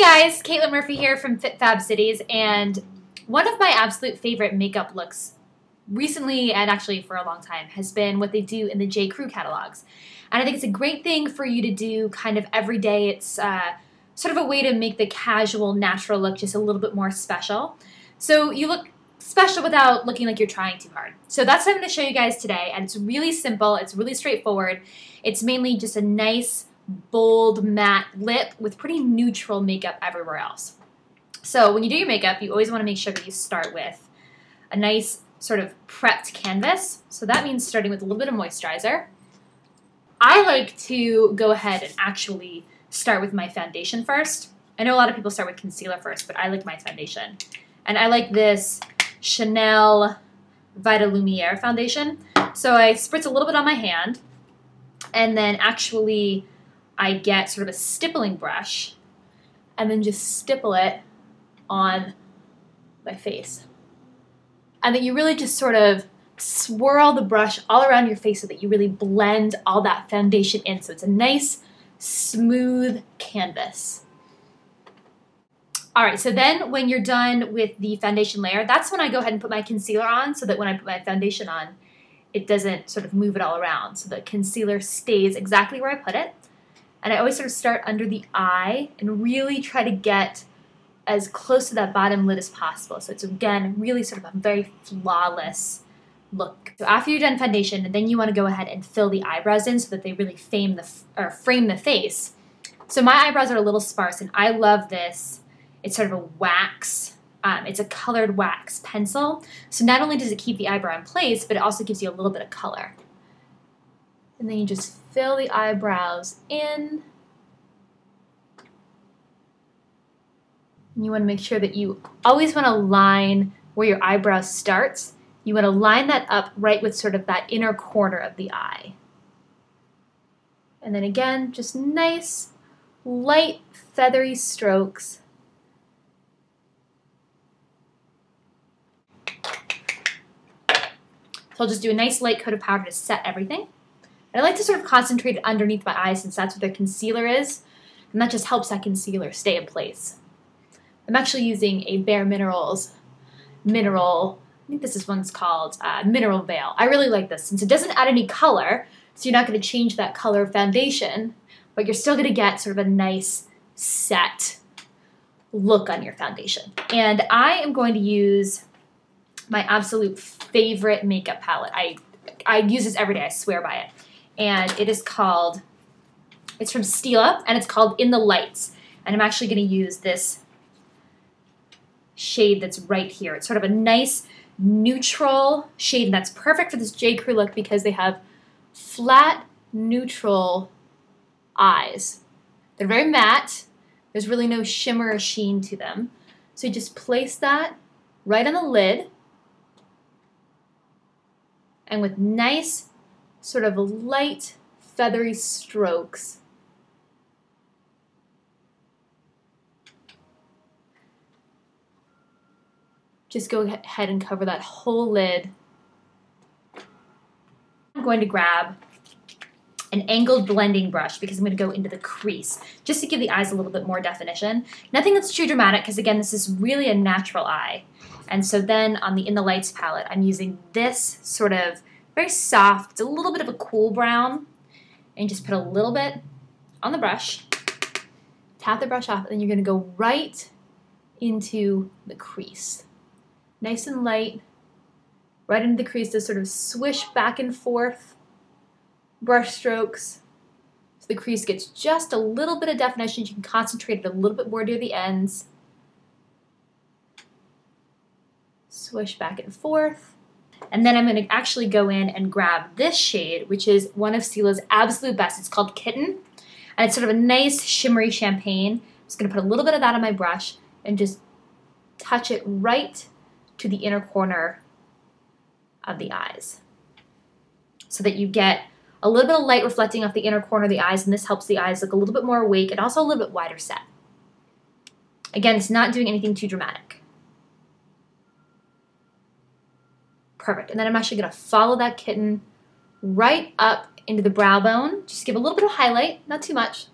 guys, Caitlin Murphy here from FitFabCities, and one of my absolute favorite makeup looks recently, and actually for a long time, has been what they do in the JCrew catalogs. And I think it's a great thing for you to do kind of every day. It's sort of a way to make the casual, natural look just a little bit more special. So you look special without looking like you're trying too hard. So that's what I'm going to show you guys today, and it's really simple, it's really straightforward. It's mainly just a nice, bold, matte lip with pretty neutral makeup everywhere else. So when you do your makeup, you always want to make sure that you start with a nice sort of prepped canvas. So that means starting with a little bit of moisturizer. I like to go ahead and actually start with my foundation first. I know a lot of people start with concealer first, but I like my foundation. And I like this Chanel Vita Lumiere foundation. So I spritz a little bit on my hand, and then actually I get sort of a stippling brush and then just stipple it on my face. And then you really just sort of swirl the brush all around your face so that you really blend all that foundation in. So it's a nice, smooth canvas. All right, so then when you're done with the foundation layer, that's when I go ahead and put my concealer on, so that when I put my foundation on, it doesn't sort of move it all around. So the concealer stays exactly where I put it. And I always sort of start under the eye and really try to get as close to that bottom lid as possible. So it's, again, really sort of a very flawless look. So after you're done foundation, and then you want to go ahead and fill the eyebrows in so that they really frame the face. So my eyebrows are a little sparse, and I love this. It's sort of a wax, it's a colored wax pencil. So not only does it keep the eyebrow in place, but it also gives you a little bit of color. And then you just fill the eyebrows in. And you want to make sure that you always want to line where your eyebrow starts. You want to line that up right with sort of that inner corner of the eye. And then again, just nice, light, feathery strokes. So I'll just do a nice light coat of powder to set everything. And I like to sort of concentrate it underneath my eyes since that's where the concealer is, and that just helps that concealer stay in place. I'm actually using a Bare Minerals Mineral, I think this is one's called Mineral Veil. I really like this since it doesn't add any color, so you're not going to change that color foundation, but you're still going to get sort of a nice set look on your foundation. And I am going to use my absolute favorite makeup palette. I use this every day, I swear by it. And it is called, it's from Stila, and it's called In the Lights. And I'm actually going to use this shade that's right here. It's sort of a nice neutral shade, and that's perfect for this JCrew look because they have flat, neutral eyes. They're very matte. There's really no shimmer or sheen to them. So you just place that right on the lid, and with nice sort of light feathery strokes, just go ahead and cover that whole lid. I'm going to grab an angled blending brush because I'm going to go into the crease just to give the eyes a little bit more definition. Nothing that's too dramatic because, again, this is really a natural eye. And so then on the In the Lights palette, I'm using this sort of very soft, it's a little bit of a cool brown, and just put a little bit on the brush, tap the brush off, and then you're going to go right into the crease. Nice and light, right into the crease to sort of swish back and forth brush strokes. So the crease gets just a little bit of definition. You can concentrate it a little bit more near the ends. Swish back and forth. And then I'm going to actually go in and grab this shade, which is one of Stila's absolute best. It's called Kitten, and it's sort of a nice shimmery champagne. I'm just going to put a little bit of that on my brush and just touch it right to the inner corner of the eyes so that you get a little bit of light reflecting off the inner corner of the eyes, and this helps the eyes look a little bit more awake and also a little bit wider set. Again, it's not doing anything too dramatic. Perfect. And then I'm actually going to follow that kitten right up into the brow bone. Just give a little bit of highlight, not too much.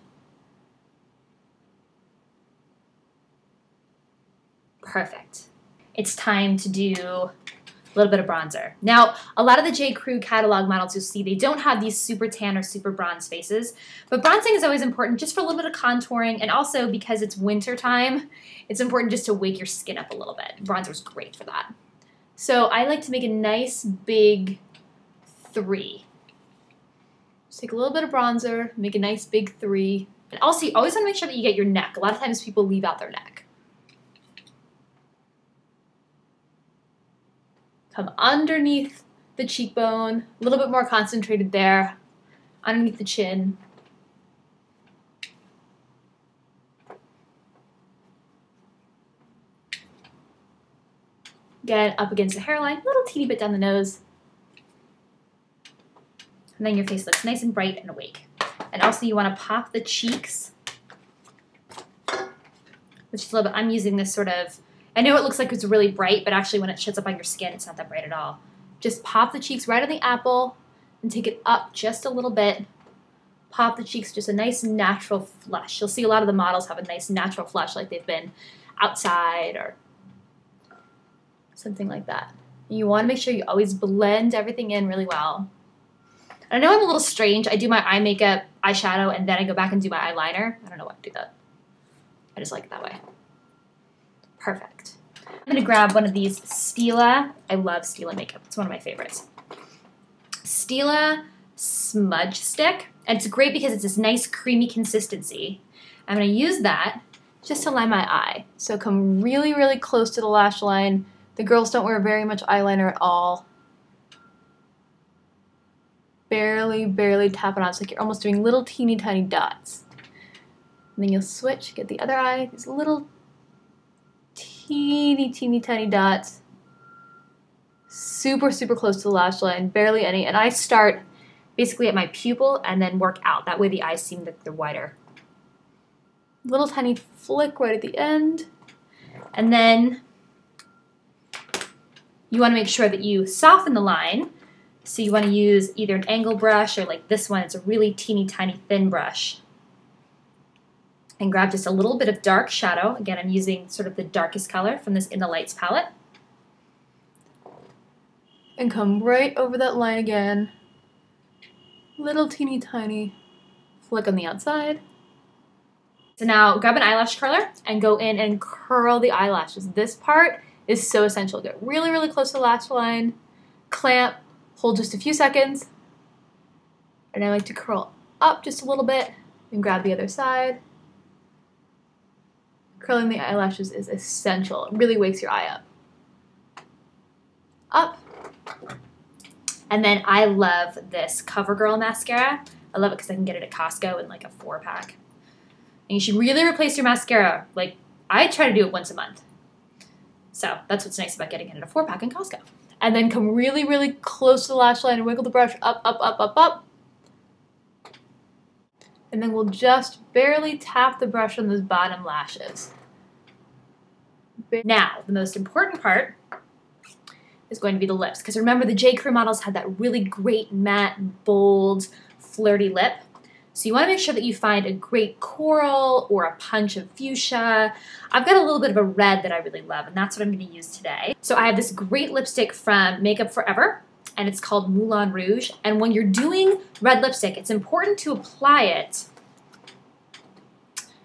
Perfect. It's time to do a little bit of bronzer. Now, a lot of the JCrew catalog models you'll see, they don't have these super tan or super bronze faces, but bronzing is always important just for a little bit of contouring, and also because it's winter time, it's important just to wake your skin up a little bit. Bronzer's great for that. So I like to make a nice big 3. Just take a little bit of bronzer, make a nice big 3. And also, you always want to make sure that you get your neck. A lot of times people leave out their neck. Come underneath the cheekbone, a little bit more concentrated there, underneath the chin. Again, up against the hairline, a little teeny bit down the nose. And then your face looks nice and bright and awake. And also you want to pop the cheeks, which is a little bit, I'm using this sort of, I know it looks like it's really bright, but actually when it shows up on your skin, it's not that bright at all. Just pop the cheeks right on the apple and take it up just a little bit. Pop the cheeks, just a nice natural flush. You'll see a lot of the models have a nice natural flush like they've been outside or something like that. You want to make sure you always blend everything in really well. And I know I'm a little strange. I do my eye makeup, eyeshadow, and then I go back and do my eyeliner. I don't know why I do that. I just like it that way. Perfect. I'm going to grab one of these Stila. I love Stila makeup. It's one of my favorites. Stila Smudge Stick. And it's great because it's this nice creamy consistency. I'm going to use that just to line my eye. So come really, really close to the lash line. The girls don't wear very much eyeliner at all. Barely, barely tap it on. It's like you're almost doing little teeny tiny dots. And then you'll switch, get the other eye, these little teeny tiny dots. Super, super close to the lash line, barely any. And I start basically at my pupil and then work out. That way the eyes seem that they're wider. Little tiny flick right at the end. And then you want to make sure that you soften the line. So you want to use either an angle brush or like this one. It's a really teeny tiny thin brush. And grab just a little bit of dark shadow. Again, I'm using sort of the darkest color from this In the Lights palette. And come right over that line again. Little teeny tiny flick on the outside. So now grab an eyelash curler and go in and curl the eyelashes. This part is so essential. Get really, really close to the lash line. Clamp. Hold just a few seconds. And I like to curl up just a little bit and grab the other side. Curling the eyelashes is essential. It really wakes your eye up. Up. And then I love this CoverGirl mascara. I love it because I can get it at Costco in like a 4-pack. And you should really replace your mascara. Like, I try to do it once a month. So that's what's nice about getting it in a 4-pack in Costco. And then come really, really close to the lash line and wiggle the brush up, up, up, up, up. And then we'll just barely tap the brush on those bottom lashes. Now, the most important part is going to be the lips. Because remember, the JCrew models had that really great matte, bold, flirty lip. So you want to make sure that you find a great coral or a punch of fuchsia. I've got a little bit of a red that I really love, and that's what I'm going to use today. So I have this great lipstick from Makeup Forever, and it's called Moulin Rouge. And when you're doing red lipstick, it's important to apply it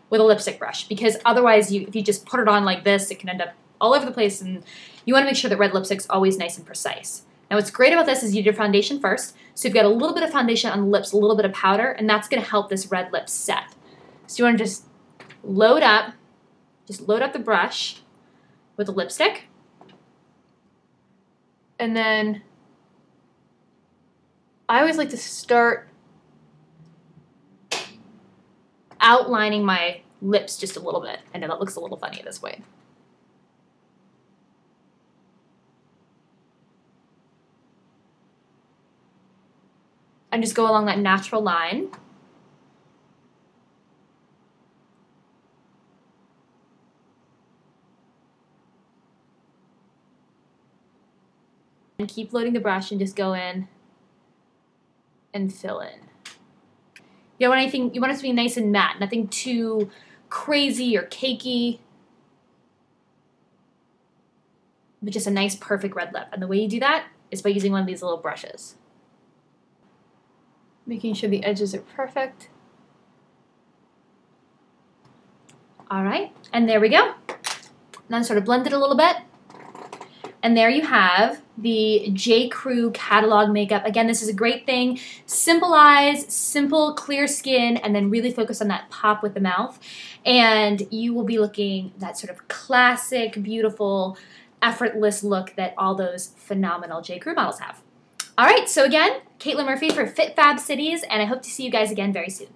with a lipstick brush, because otherwise, if you just put it on like this, it can end up all over the place, and you want to make sure that red lipstick's always nice and precise. Now what's great about this is you do your foundation first, so you've got a little bit of foundation on the lips, a little bit of powder, and that's going to help this red lip set. So you want to just load up the brush with the lipstick, and then I always like to start outlining my lips just a little bit. I know that looks a little funny at this point. And just go along that natural line. And keep loading the brush and just go in and fill in. You don't want anything, you want it to be nice and matte, nothing too crazy or cakey. with just a nice, perfect red lip. And the way you do that is by using one of these little brushes. Making sure the edges are perfect. All right, and there we go. Now sort of blend it a little bit. And there you have the JCrew catalog makeup. Again, this is a great thing. Simple eyes, simple, clear skin, and then really focus on that pop with the mouth. And you will be looking that sort of classic, beautiful, effortless look that all those phenomenal JCrew models have. All right, so again, Caitlin Murphy for FitFabCities, and I hope to see you guys again very soon.